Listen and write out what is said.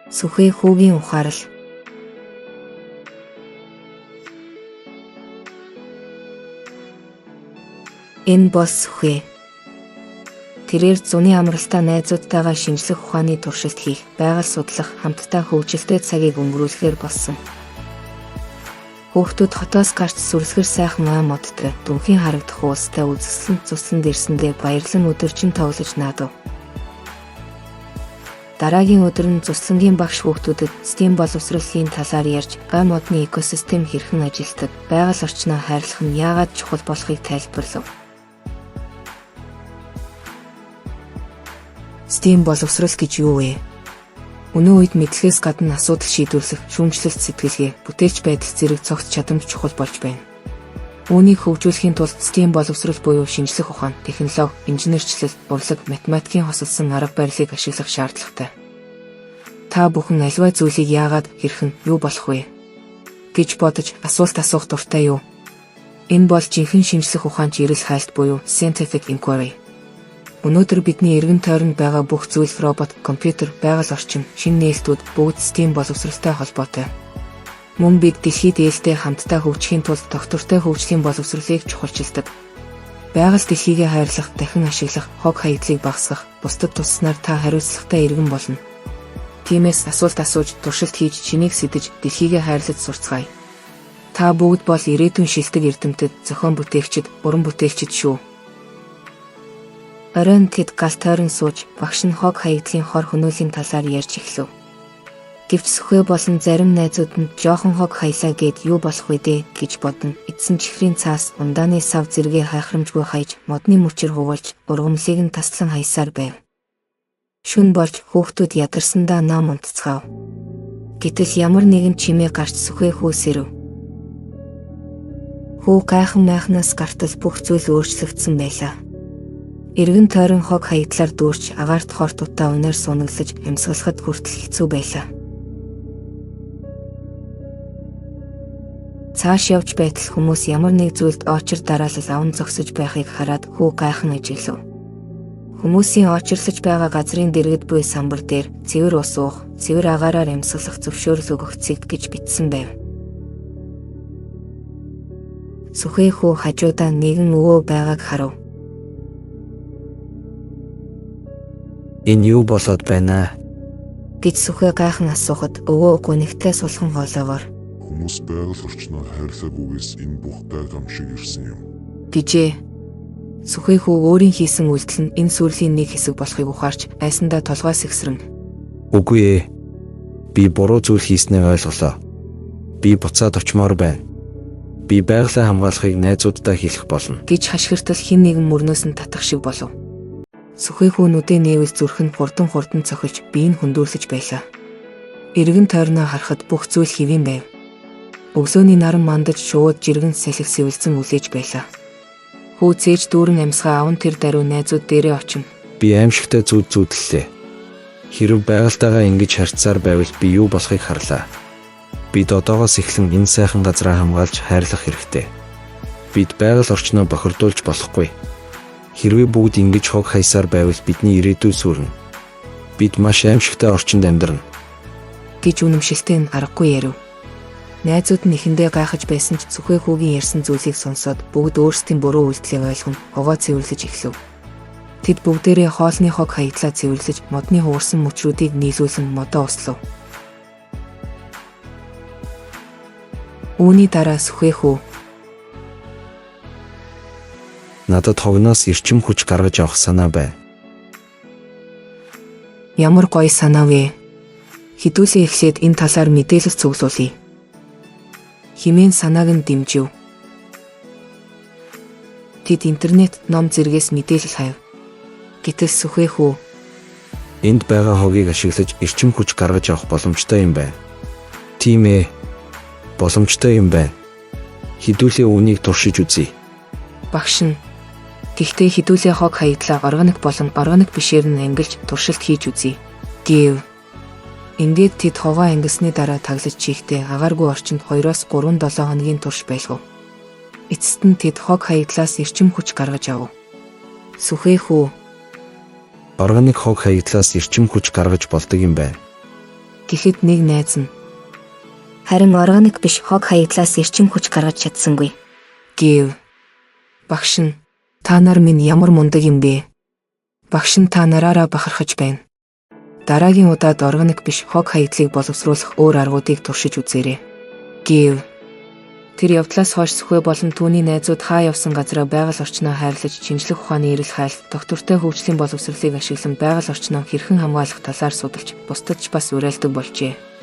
Сүхээ хүүгийн ухаарал. Энэ бол Сүхээ. Тэрээр зуны амралтаа найзуудтайгаа шинжлэх ухааны туршилт хийх, байгаль судлах, хамтдаа хөгжилтэй цагийг өнгөрүүлэхээр болсон. Хүүхдүүд хотоос гарч сүрсгэр сайхан ай модтой, дүнхийн харагдах уулстай үзэсгэлэн цусланд ирсэндээ баярлан өдөржин тоглож наадав. Дараагийн өдөр нь цуслангийн багш хүүхдүүдэд STEAM боловсролын талаар ярьж, гай модны экосистем хэрхэн ажилладаг, байгаль орчноо хайрлах нь яагаад чухал болохыг тайлбарлав. STEAM боловсрол гэж юу вэ? Өнөө үед мэдлэгээс гадна асуудал шийдвэрлэх, шүүмжлэлт сэтгэлгээ, бүтээлч байдал зэрэг цогц чадамж чухал болж байна. Үүнийг хөгжүүлэхийн тулд STEAM боловсрол буюу шинжлэх ухаан, технологи, инженерчлэл, урлаг, математикийн хосолсон арга барилыг ашиглах шаардлагатай. Та бүхэн аливаа зүйлийг яагаад, хэрхэн, юу болох вэ гэж бодож асуулт асуух дуртай юу? Энэ бол жинхэнэ шинжлэх ухаанч эрэл хайлт буюу scientific inquiry. Өнөөдөр бидний эргэн тойронд байгаа бүх зүйл робот, компьютер, байгаль орчин, шинэ нээлтүүд бүгд STEAM боловсролтой холбоотой. Мөн бид дэлхийд ээлтэй хамтдаа хөгжихийн тулд доктортой хөгжлийн боловсролыг чухалчилдаг. Байгаль дэлхийгээ хайрлах, дахин ашиглах, хог хаягдлыг багасгах, бусдад тусснаар та хариуцлагатай иргэн болно. Тиймээс асуулт асууж, туршилт хийж, шинийг сэтэж, дэлхийгээ хайрлаж сурцгаая. Та бүгд бол ирээдүйн шилдэг эрдэмтэд, зохион бүтээгчид, уран бүтээлчид шүү. Оройн тэд гал тойрон сууж, багш нь хог хаягдлын хор хөнөөлийн талаар ярьж эхлэв. Гэвч Сүхээ болон зарим найзууд нь жоохон хог хаялаа гээд юу болох вэ дээ гэж бодно. Эдсэн чихрийн цаас, ундааны сав зэрэгээ хайхрамжгүй хаяж, модны мөчөр хуваалж, ургамлыг нь таслан хаясаар байв. Шүн болж хүүхдүүд ядарсандаа ном унтцгаав. Гэтэл ямар нэгэн чимээ гарч Сүхээ хөөсөрөв. Хүү гайхан майхнаас гартал бүх зүйл өөрчлөгдсөн байлаа. Эргэн тойрон хог хаягдлаар дүүрч агаарт хортуудаа унаар сунаглаж амьсгалахад хүртэл хэцүү байлаа. Цааш явж байтал хүмүүс ямар нэг зүйлд очир дараалал аван зогсож байхыг хараад хүү гайхан ажиглав. Хүмүүсийн очирлож байгаа газрын дэргэд буй самбар дээр цэвэр ус уух, цэвэр агаараар амьсгалах зөвшөөрөл өгөгцөг гэж бичсэн байв. Сүхээ хүү хажуудаа нэгэн өвөө байгааг харав. Энэ юу болоод байна гэж Сүхээ гайхан асуухад өвөө гүнигтэй сулхан хоолоогоор хүмүүс байгаль орчноо хайрлаагүйгээс энэ бүх гайхам шиг ирсэн юм гэжээ. Сүхээ хүү өөрийн хийсэн үйлдэл нь энэ сүрлийн нэг хэсэг болохыг ухаарч айсандаа толгойс ихсрэн үгүй ээ. Би буруу зүйл хийснээ ойлголоо. Би буцаад очмоор байна. Би байгалаа хамгаалахыг найзуудтай хэлэх болно гэж хашгиртал хэн нэгэн мөрнөөс нь татах шиг болов. Сүхээ хүү нүдээ нээвэл зүрхэнд хурдан цохилж биеийг хөндөөрлөж байлаа. Эргэн тойрноо харахад бүх зүйл хэвэн байв. Өглөөний наран мандаж шууд жиргэн салхи сэвэлзэн үлээж байлаа. Хүү цээж дүүрэн амьсгаа аван тэр даруй найзууд дээрээ очино. Би аимшигтай зүүдлээ. Хэрв байгальтайгаа ингэж харьцаар байвал би юу болохыг харлаа. Бид одоогоос эхлэн энэ сайхан газраа хамгаалж хайрлах хэрэгтэй. Бид байгаль орчноо бохирдуулж болохгүй. Хэрвээ бүгд ингэж хог хаясаар байвал бидний ирээдүй сүрнэ. Бид маш аимшигтай орчинд амьдрна гэж үнэмшилтэй нь аргагүй ярив. Найзууд нь эхэндээ гайхаж байсан ч Сүхээ хүүгийн ярьсан зүйлийг сонсоод бүгд өөрсдийн буруу үйлдэлийг ойлгон хогоо цэвэрлэж эхлэв. Тэд бүгдээрээ хоолны хог хаядлаа цэвэрлэж модны хуурсан мөчрүүдийг нийлүүлэн модоо услав. Үүний дараа Сүхээ хүү надад хогноос эрчим хүч гаргаж авах санаа бай. Ямар гоё санаа вэ? Хідүүлээ эхлээд энэ талаар мэдээлэл цуглуулъя. Химэн санааг нь дэмжив. Тэд интернет, ном зэргээс мэдээлэл хайв. Гэтэл Сүхээ хүү энд байгаа хогийг ашиглаж эрчим хүч гаргаж авах боломжтой юм байна. Тийм ээ. Боломжтой юм байна. Хідүүлээ үүнийг туршиж үзье. Багш нь гэхдээ хідүүлээ хог хаягдлаа органик болон органик бишээр нь ангилж туршилт хийж үзье гэв. Ингээд тэд хогоо ангисны дараа таглаж чихтэй агааргүй орчинд 2-3 хоногийн турш байлгав. Эцэст нь тэд хог хаягдлаас эрчим хүч гаргаж авав. Сүхээ хүү органик хог хаягдлаас эрчим хүч гаргаж болдог юм байна. Гэхэд нэг найз нь Харин органик биш хог хаягдлаас эрчим хүч гаргаж чадсангүй. гэв. Багш нь та нар минь ямар мундаг юм бэ? Багш нь та нараараа бахархаж байна. Дараагийн удаад органик биш хог хаягдлыг боловсруулах өөр аргуудыг туршиж үзээрэй. гэв. Тэр явдлаас хойш Сүхбэ болон түүний найзууд хаа явсан газараа байгаль орчноо хайрлаж шинжлэх ухааны эрэл хайл, доктортой хөгжлийн боловсролыг ашиглан байгаль орчноо хэрхэн хамгаалах талаар судалж, бусдад ч бас уриалдаг болжээ.